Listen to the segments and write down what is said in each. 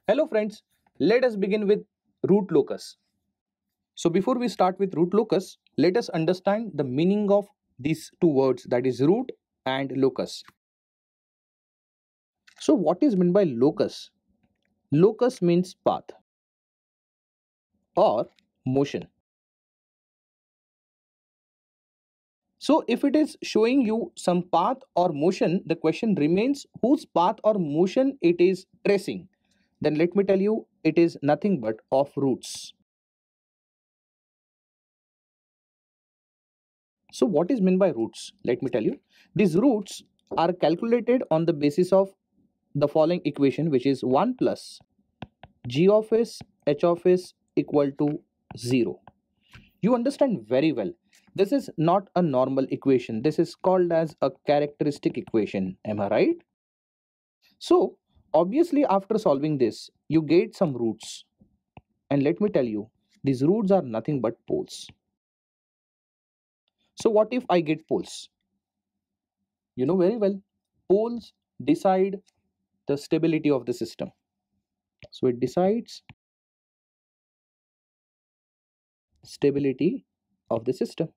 Hello friends, let us begin with root locus. So before we start with root locus, let us understand the meaning of these two words, that is root and locus. So what is meant by locus? Locus means path or motion. So if it is showing you some path or motion, the question remains whose path or motion it is tracing. Then let me tell you, it is nothing but of roots. So what is meant by roots? Let me tell you. These roots are calculated on the basis of the following equation, which is 1 plus g of s h of s equal to 0. You understand very well. This is not a normal equation. This is called as a characteristic equation. Am I right? So obviously after solving this, you get some roots. And let me tell you, these roots are nothing but poles. So what if I get poles? You know very well, poles decide the stability of the system. So it decides stability of the system.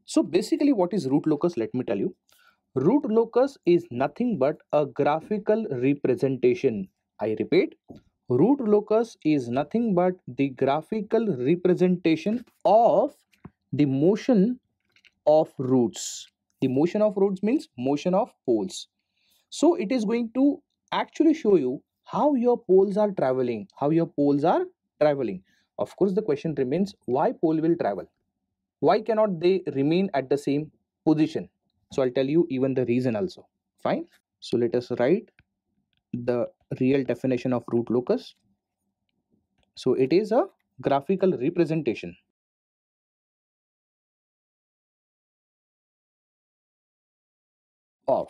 So basically what is root locus? Let me tell you. Root locus is nothing but a graphical representation. I repeat, root locus is nothing but the graphical representation of the motion of roots. The motion of roots means motion of poles. So it is going to actually show you how your poles are traveling, Of course, the question remains why pole will travel? Why cannot they remain at the same position? So I'll tell you even the reason also. Fine. So let us write the real definition of root locus. So it is a graphical representation of.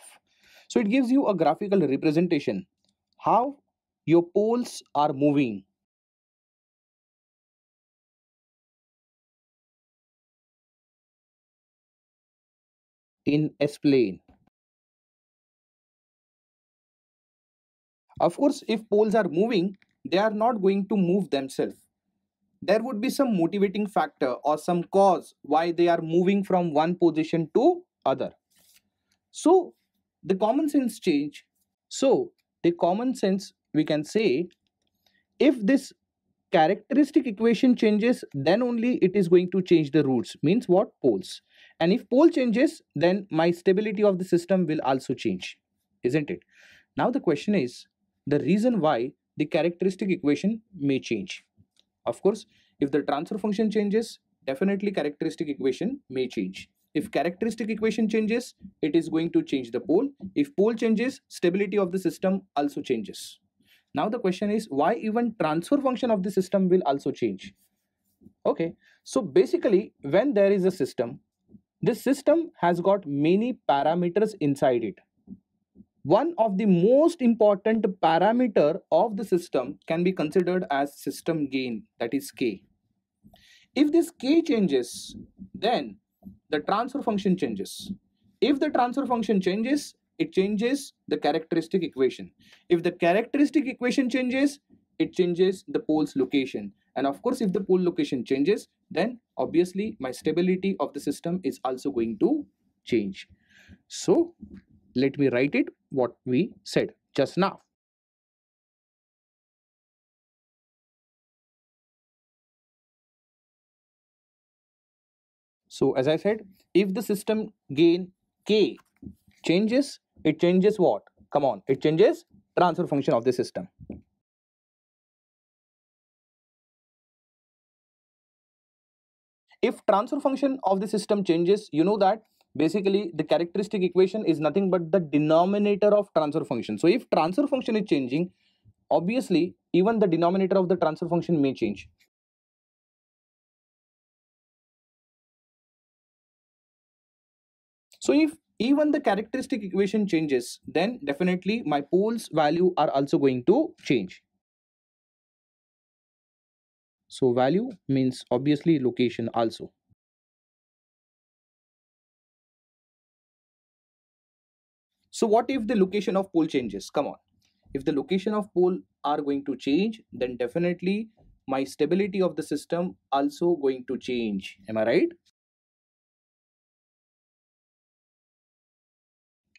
So it gives you a graphical representation how your poles are moving in S plane. Of course, if poles are moving, they are not going to move themselves. There would be some motivating factor or some cause why they are moving from one position to other. So the common sense change. So the common sense, we can say, if this characteristic equation changes, then only it is going to change the roots. Means what? Poles. And if pole changes, then my stability of the system will also change, isn't it? Now the question is the reason why the characteristic equation may change. Of course, if the transfer function changes, definitely characteristic equation may change. If characteristic equation changes, it is going to change the pole. If pole changes, stability of the system also changes. Now the question is why even transfer function of the system will also change. Okay, so basically when there is a system, this system has got many parameters inside it. One of the most important parameter of the system can be considered as system gain, that is K. If this K changes, then the transfer function changes. If the transfer function changes, it changes the characteristic equation. If the characteristic equation changes, it changes the pole's location. And of course, if the pole location changes, then obviously my stability of the system is also going to change. So let me write it what we said just now. So as I said, if the system gain K changes, it changes what? Come on, it changes transfer function of the system. If transfer function of the system changes, you know that basically the characteristic equation is nothing but the denominator of transfer function. So if transfer function is changing, obviously even the denominator of the transfer function may change. So if even the characteristic equation changes, then definitely my poles value are also going to change. So value means obviously location also. So what if the location of pole changes? Come on. If the location of pole are going to change, then definitely my stability of the system also going to change. Am I right?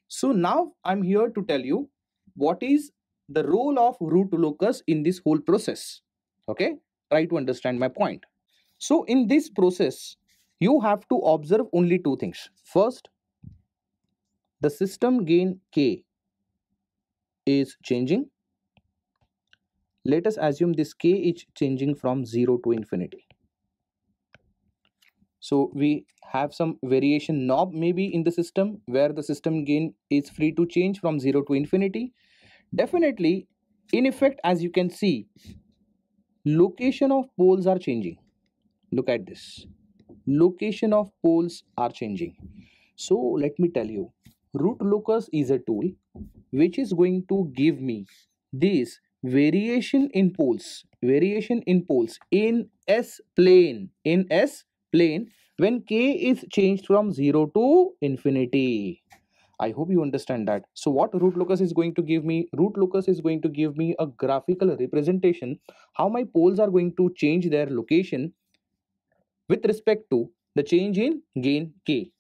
So now I'm here to tell you what is the role of root locus in this whole process. Okay, try to understand my point. So in this process, you have to observe only two things. First, the system gain K is changing. Let us assume this K is changing from 0 to infinity. So we have some variation knob maybe in the system where the system gain is free to change from 0 to infinity. Definitely, in effect, as you can see, location of poles are changing. Look at this. Location of poles are changing. So let me tell you, root locus is a tool which is going to give me this variation in poles in S plane, when K is changed from 0 to infinity. I hope you understand that. So what root locus is going to give me? Root locus is going to give me a graphical representation how my poles are going to change their location with respect to the change in gain K.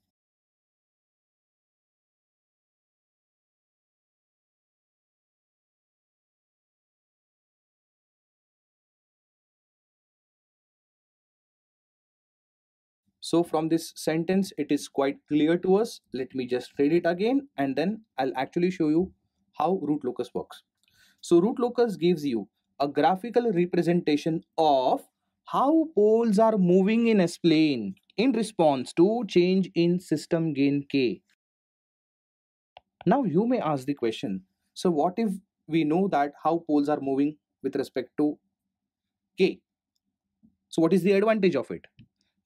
So from this sentence, it is quite clear to us. Let me just read it again and then I'll actually show you how root locus works. So root locus gives you a graphical representation of how poles are moving in S-plane in response to change in system gain K. Now you may ask the question, so what if we know that how poles are moving with respect to K? So what is the advantage of it?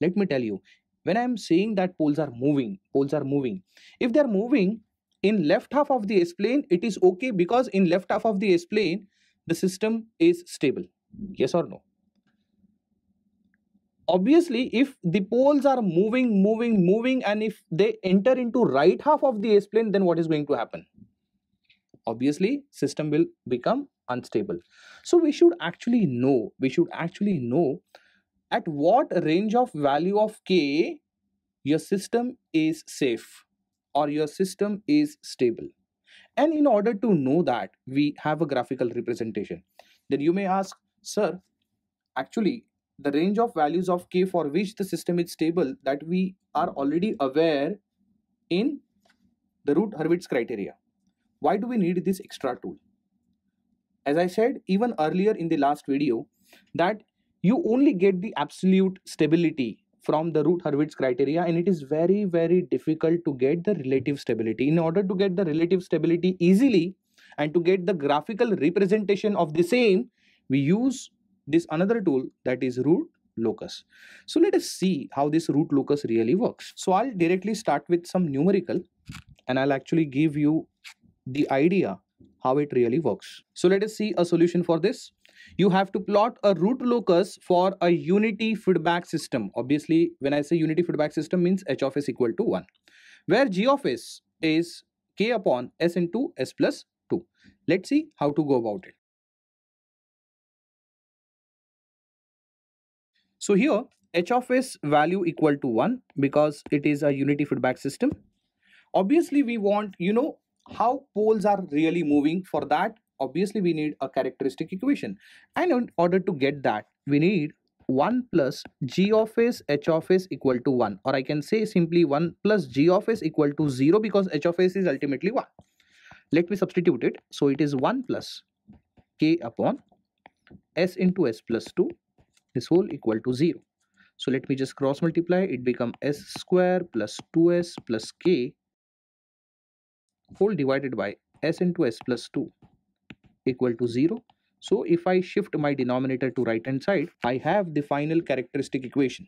Let me tell you, when I am saying that poles are moving, if they are moving in left half of the S-plane, it is okay because in left half of the S-plane, the system is stable. Yes or no? Obviously, if the poles are moving, and if they enter into right half of the S-plane, then what is going to happen? Obviously, system will become unstable. So we should actually know at what range of value of K your system is safe or your system is stable. And in order to know that, we have a graphical representation. Then you may ask, sir, actually the range of values of K for which the system is stable, that we are already aware in the Routh-Hurwitz criteria. Why do we need this extra tool? As I said even earlier in the last video, that you only get the absolute stability from the Routh-Hurwitz criteria, and it is very, very difficult to get the relative stability. In order to get the relative stability easily and to get the graphical representation of the same, we use this another tool, that is root locus. So let us see how this root locus really works. So I'll directly start with some numerical and I'll actually give you the idea how it really works. So let us see a solution for this. You have to plot a root locus for a unity feedback system. Obviously, when I say unity feedback system, means h of s equal to 1, where g of s is k upon s into s plus 2. Let's see how to go about it. So here h of s value equal to 1 because it is a unity feedback system. Obviously, we want, how poles are really moving. For that, obviously, we need a characteristic equation. And in order to get that, we need 1 plus g of s h of s equal to 1. Or I can say simply 1 plus g of s equal to 0 because h of s is ultimately 1. Let me substitute it. So it is 1 plus k upon s into s plus 2, this whole equal to 0. So let me just cross multiply. It become s square plus 2s plus k whole divided by s into s plus 2 equal to 0. So if I shift my denominator to right hand side, I have the final characteristic equation.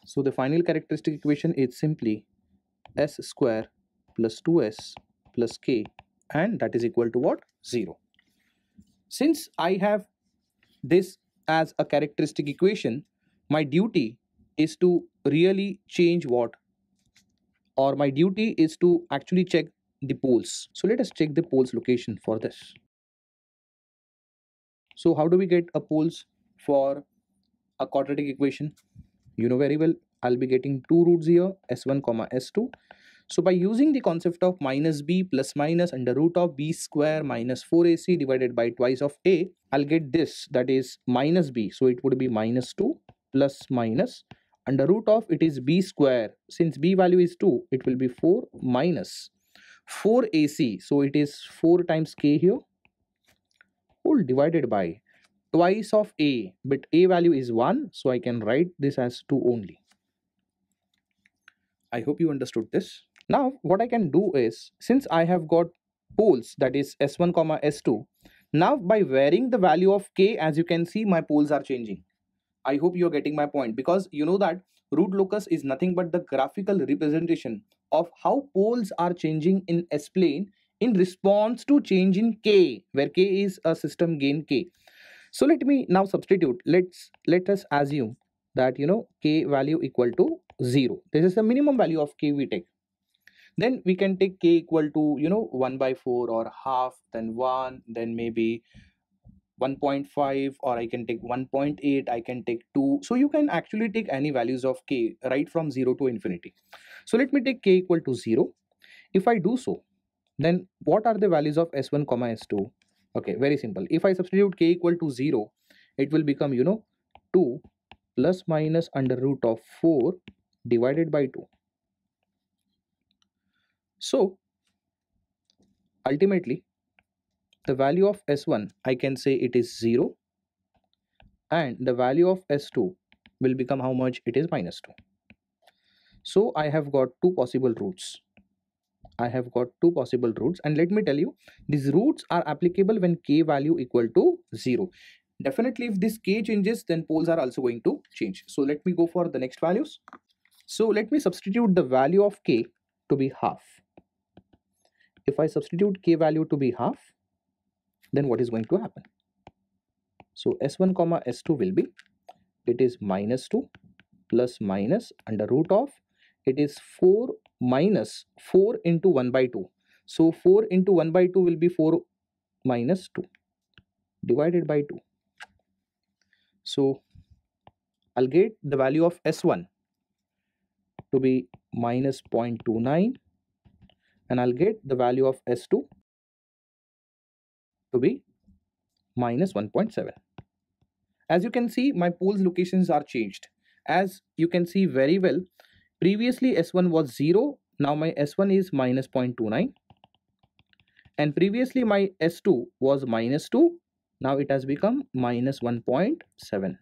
So the final characteristic equation is simply s square plus 2s plus k, and that is equal to what? 0. Since I have this as a characteristic equation, my duty is to really change what? or my duty is to actually check the poles. So let us check the poles location for this. So how do we get a poles for a quadratic equation? You know very well, I'll be getting two roots here, s1 comma s2. So by using the concept of minus b plus minus under root of b square minus 4ac divided by twice of a, I'll get this, that is minus b. So it would be minus 2 plus minus under root of, it is b square. Since b value is 2, it will be 4 minus 4ac. So it is 4 times k here, whole divided by twice of a, but a value is 1, so I can write this as 2 only. I hope you understood this. Now what I can do is, since I have got poles, that is s1 comma s2, now by varying the value of k, as you can see, my poles are changing. I hope you're getting my point, because you know that root locus is nothing but the graphical representation of how poles are changing in s-plane in response to change in k, where k is a system gain k. So let me now substitute. Let us assume that k value equal to 0. This is the minimum value of k we take. Then we can take k equal to 1 by 4 or half, then 1, then maybe 1.5, or I can take 1.8, I can take 2. So you can actually take any values of k right from 0 to infinity. So let me take k equal to 0. If I do so, then what are the values of s1 comma s2? Okay, very simple. If I substitute k equal to 0, it will become 2 plus minus under root of 4 divided by 2. So ultimately the value of s1, I can say it is 0, and the value of s2 will become how much? It is minus 2. So I have got two possible roots. And let me tell you, these roots are applicable when k value equal to 0. Definitely if this k changes, then poles are also going to change. So let me go for the next values. So let me substitute the value of k to be half. If I substitute k value to be half, then what is going to happen? So s1 comma s2 will be, it is minus 2 plus minus under root of, it is 4 minus 4 into 1 by 2. So 4 into 1 by 2 will be 4 minus 2 divided by 2. So I'll get the value of s1 to be minus 0.29, and I'll get the value of s2 to be minus 1.7. As you can see, my poles locations are changed. As you can see very well, previously s1 was 0, now my s1 is minus 0.29, and previously my s2 was minus 2, now it has become minus 1.7.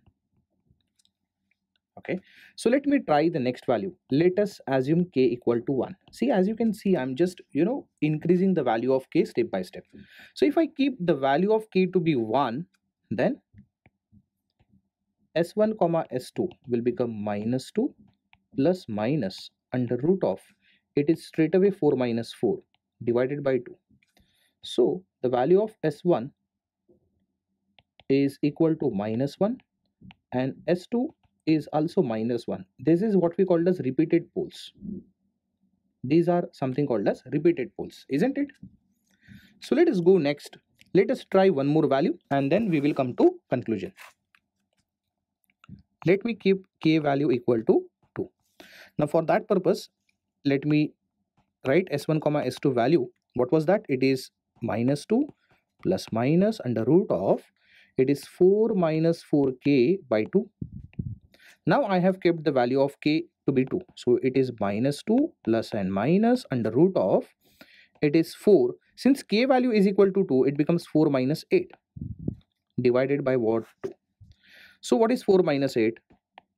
Okay, so let me try the next value. Let us assume k equal to 1. See, as you can see, I'm just increasing the value of k step by step. So if I keep the value of k to be 1, then s1 comma s2 will become minus 2 plus minus under root of, it is straight away 4 minus 4 divided by 2. So the value of s1 is equal to minus 1, and s2 is also minus 1. This is what we call as repeated poles. These are something called as repeated poles, isn't it? So let us go next. Let us try one more value, and then we will come to conclusion. Let me keep k value equal to 2. Now for that purpose, let me write s1 comma s2 value. What was that? It is minus 2 plus minus under root of, it is 4 minus 4k by 2. Now I have kept the value of k to be 2. So it is minus 2 plus and minus under root of, it is 4. Since k value is equal to 2, it becomes 4 minus 8 divided by what? 2. So what is 4 minus 8?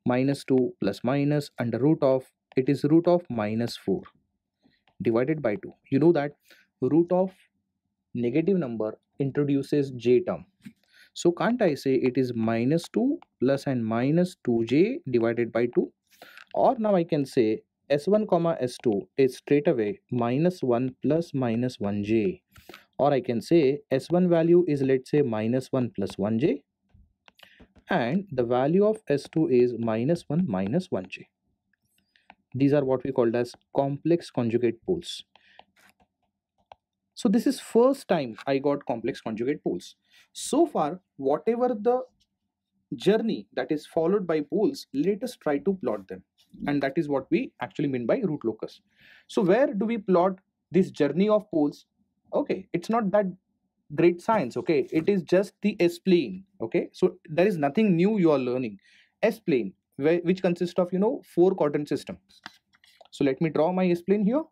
Minus 2 plus minus under root of, it is root of minus 4 divided by 2. You know that root of negative number introduces j term. So can't I say it is minus 2 plus and minus 2j divided by 2? Or now I can say s1 comma s2 is straight away minus 1 plus minus 1j. Or I can say s1 value is, let's say, minus 1 plus 1j, and the value of s2 is minus 1 minus 1j. These are what we called as complex conjugate poles. So this is first time I got complex conjugate poles. So far, whatever the journey that is followed by poles, let us try to plot them. And that is what we actually mean by root locus. So where do we plot this journey of poles? Okay, it's not that great science. Okay, it is just the S-plane. Okay, so there is nothing new you are learning. S-plane, which consists of 4-quadrant system. So let me draw my S-plane here.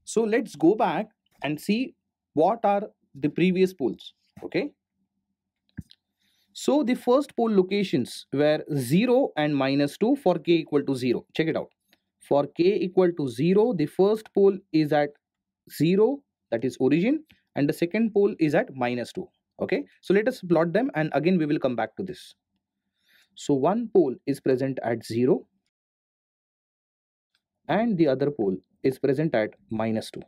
So let's go back and see what are the previous poles. Okay, so the first pole locations were 0 and -2 for k equal to 0. Check it out. For k equal to 0, the first pole is at 0, that is origin, and the second pole is at -2. Okay, so let us plot them and again we will come back to this. So one pole is present at 0 and the other pole is present at -2.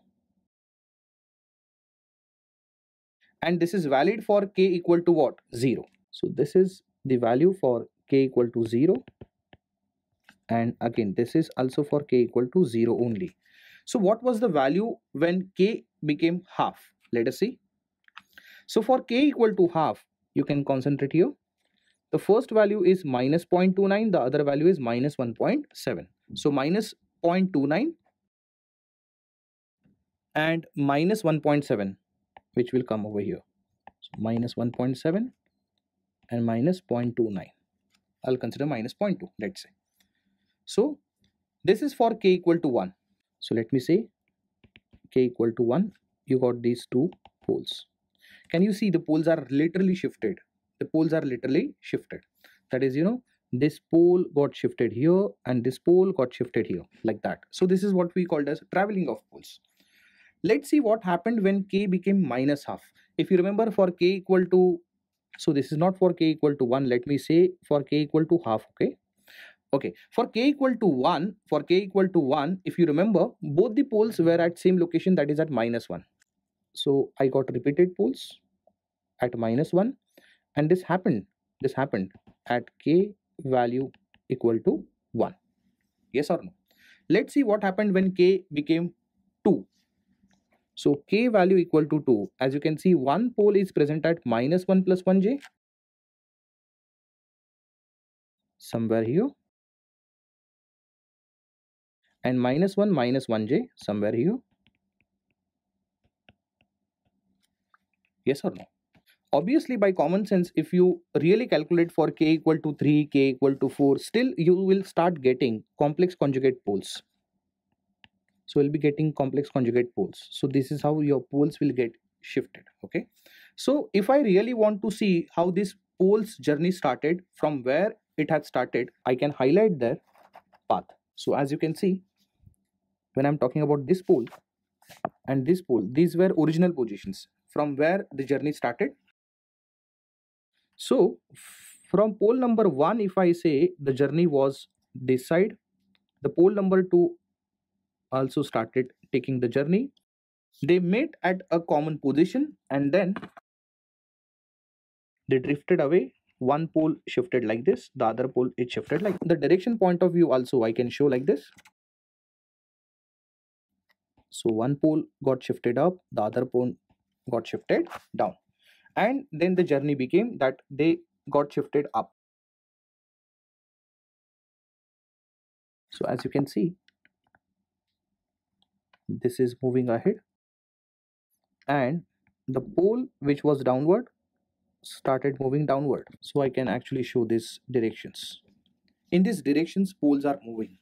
And this is valid for k equal to what? 0. So this is the value for k equal to 0, and again this is also for k equal to 0 only. So what was the value when k became half? Let us see. So for k equal to half, you can concentrate here. The first value is -0.29, the other value is -1.7. So -0.29 and -1.7, which will come over here. So -1.7 and -0.29. I'll consider -0.2, let's say. So this is for k equal to 1. So let me say k equal to 1, you got these two poles. Can you see the poles are literally shifted? The poles are literally shifted. That is, this pole got shifted here and this pole got shifted here, like that. So this is what we called as traveling of poles. Let's see what happened when k became -half. If you remember, for k equal to, so this is not for k equal to 1, let me say for k equal to half. Okay, for k equal to 1, if you remember, both the poles were at same location, that is at -1. So I got repeated poles at -1, and this happened at k value equal to 1. Yes or no? Let's see what happened when k became 2. So k value equal to 2. As you can see, one pole is present at -1 plus 1j, somewhere here, and -1 minus 1j somewhere here. Yes or no? Obviously, by common sense, if you really calculate for k equal to 3, k equal to 4, still you will start getting complex conjugate poles. So we'll be getting complex conjugate poles. So this is how your poles will get shifted. Okay. So if I really want to see how this poles journey started, from where it had started, I can highlight their path. So as you can see, when I'm talking about this pole and this pole, these were original positions from where the journey started. So from pole number 1, if I say the journey was this side, the pole number 2 also started taking the journey. They met at a common position and then they drifted away. One pole shifted like this, the other pole is shifted like the direction point of view also I can show like this. So one pole got shifted up, the other pole got shifted down, and then the journey became that they got shifted up. So as you can see, this is moving ahead, and the pole which was downward started moving downward. So I can actually show these directions. In these directions, poles are moving.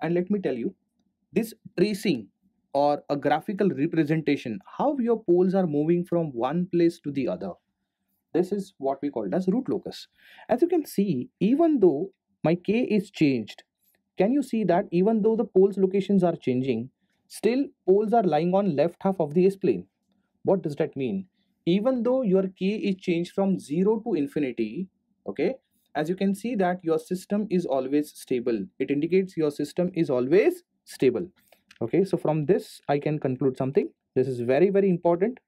And let me tell you, this tracing or a graphical representation, how your poles are moving from one place to the other, this is what we call as root locus. As you can see, even though my k is changed, can you see that even though the poles locations are changing, still poles are lying on left half of the S-plane? What does that mean? Even though your k is changed from 0 to infinity, okay, as you can see that your system is always stable. It indicates your system is always stable. Okay, so from this I can conclude something. This is very, very important.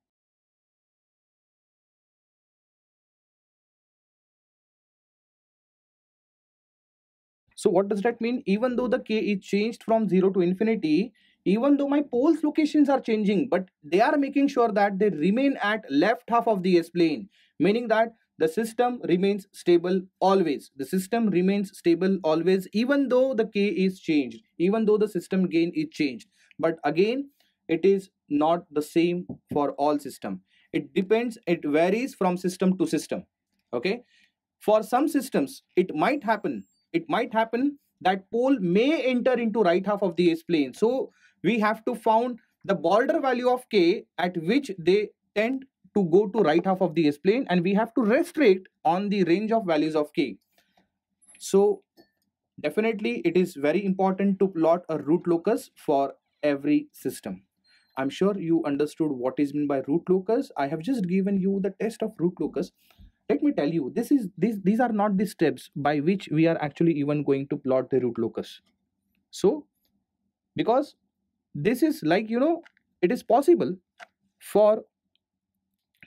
So what does that mean? Even though the k is changed from 0 to infinity, even though my poles locations are changing, but they are making sure that they remain at left half of the S-plane, meaning that the system remains stable always. The system remains stable always, even though the k is changed, even though the system gain is changed. But again, it is not the same for all system. It depends, it varies from system to system. Okay. For some systems, it might happen that pole may enter into right half of the S-plane. So we have to found the border value of k at which they tend to go to right half of the S-plane, and we have to restrict on the range of values of k. So definitely it is very important to plot a root locus for every system. I'm sure you understood what is meant by root locus. I have just given you the test of root locus. Let me tell you, these are not the steps by which we are actually even going to plot the root locus. So because this is like, it is possible for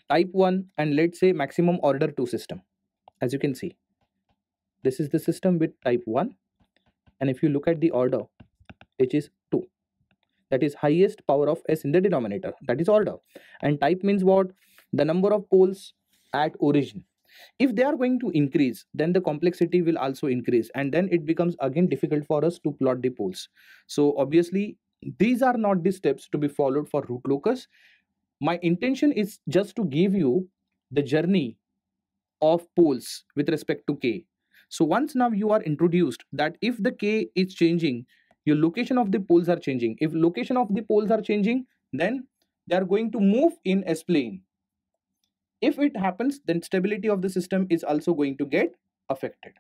type 1 and let's say maximum order 2 system. As you can see, this is the system with type 1, and if you look at the order, which is 2, that is highest power of s in the denominator, that is order. And type means what? The number of poles at origin. If they are going to increase, then the complexity will also increase, and then it becomes again difficult for us to plot the poles. So obviously these are not the steps to be followed for root locus. My intention is just to give you the journey of poles with respect to k. So once now you are introduced that if the k is changing, your location of the poles are changing. If location of the poles are changing, then they are going to move in S-plane. If it happens, then stability of the system is also going to get affected.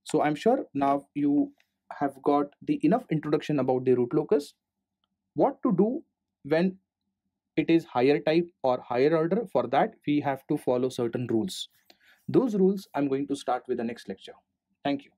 So I'm sure now you have got the enough introduction about the root locus. What to do when it is higher type or higher order? For that we have to follow certain rules. Those rules I'm going to start with the next lecture. Thank you.